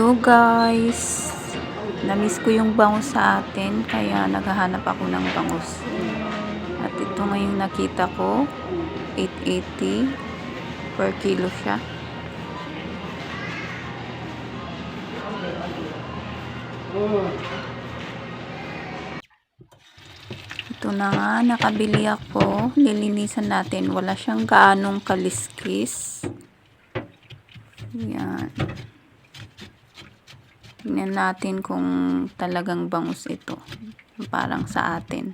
Hello guys! Namiss ko yung bangus sa atin kaya naghahanap ako ng bangus. At ito ngayong nakita ko, 880 per kilo siya. Ito na nga, nakabili ako. Lilinisan natin. Wala siyang gaanong kaliskis. Yan. Tingnan natin kung talagang bangus ito. Parang sa atin.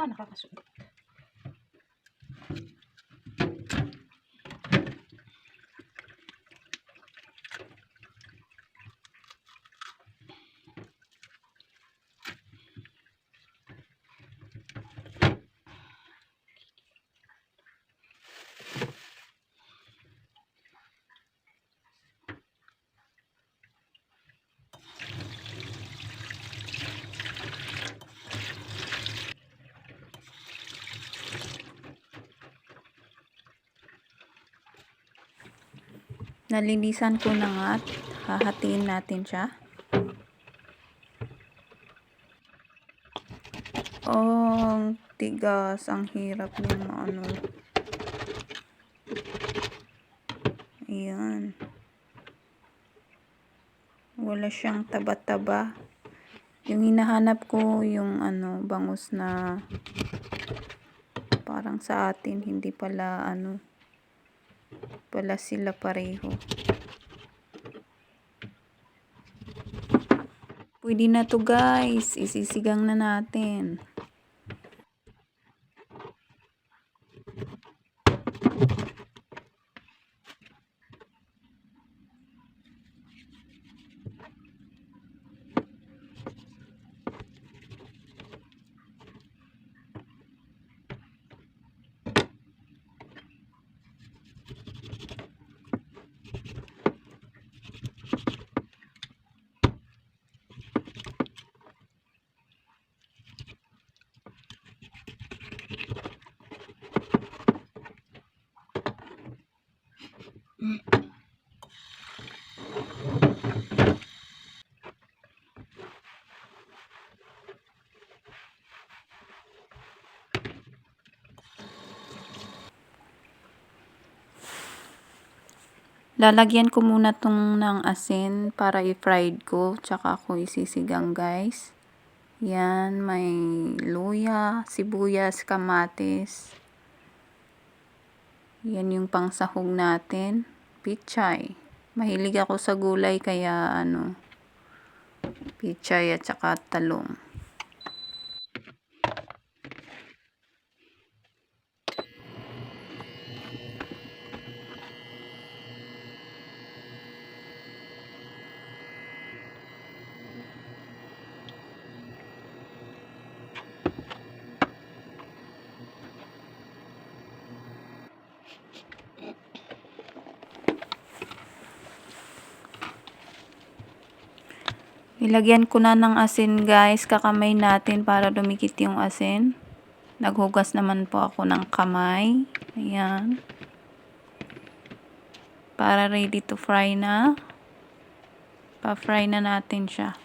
Nakakasugat. Nalinisan ko na nga at hahatiin natin siya. Oh, ang tigas. Ang hirap ng ano. Ayan. Wala siyang taba-taba. Yung hinahanap ko yung ano, bangus na parang sa atin. Hindi pala ano. Pala sila pareho. Pwede na to guys. Isisigang na natin. Lalagyan ko muna tong ng asin para i-fried ko. Tsaka ako isisigang guys. Yan, may luya, sibuyas, kamatis. Yan yung pangsahog natin. Pichay. Mahilig ako sa gulay kaya ano, pichay at saka talong. Ilagyan ko na ng asin guys, kakamay natin para dumikit yung asin. Naghugas naman po ako ng kamay. Ayan. Para ready to fry na. Pa-fry na natin siya.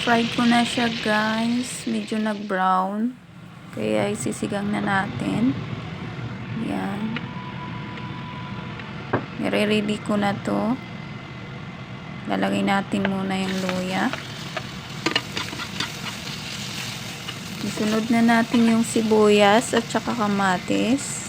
Na-fry ko na siya guys. Medyo nag-brown. Kaya isisigang na natin. Yan. Nire-ready ko na to. Lalagay natin muna yung luya. Isunod na natin yung sibuyas at saka kamatis.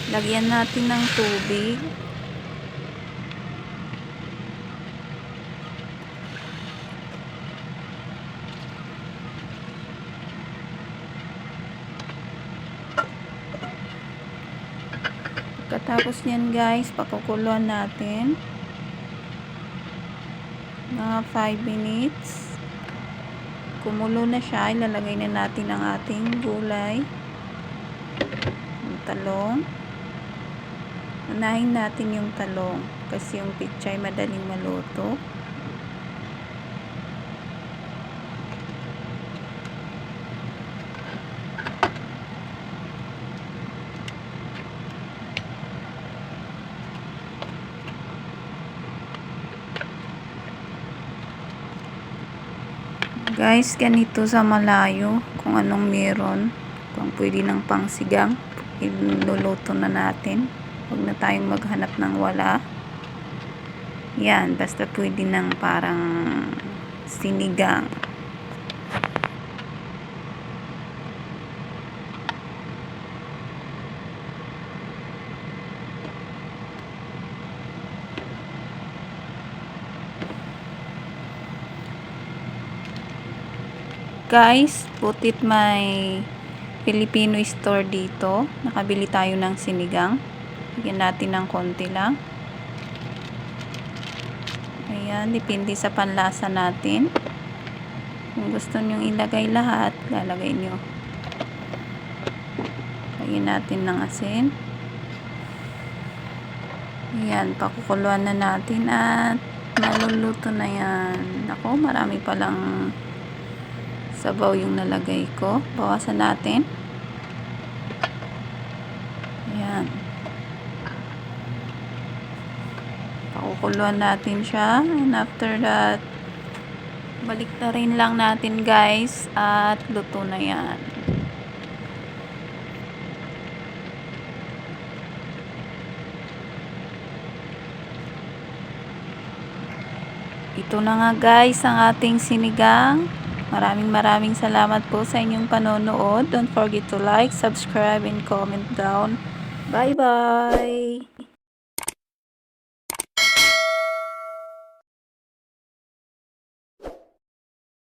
Lagyan natin ng tubig. Pagkatapos niyan guys, pakukuluan natin mga 5 minutes. Kumulo na siya, ilalagay na natin ang ating gulay. Yung talong. Unahin natin yung talong kasi yung pichay madaling maluto. Guys, ganito sa malayo kung anong meron. Kung pwede ng pangsigang, iluluto na natin. Huwag na tayong maghanap ng wala. Yan, basta pwede ng parang sinigang. Guys, butit may Filipino store dito. Nakabili tayo ng sinigang. Bigyan natin ng konti lang. Ayan, depende sa panlasa natin. Kung gusto nyong ilagay lahat, lalagay nyo. Lagyan natin ng asin. Ayan, pakukuluan na natin at maluluto na yan. Ako, marami palang sabaw yung nalagay ko. Bawasan natin. Ayan. Pakukuluan natin siya. And after that, balik na rin lang natin guys. At luto na yan. Ito na nga guys ang ating sinigang. Maraming salamat po sa inyong panonood. Don't forget to like, subscribe, and comment down. Bye-bye!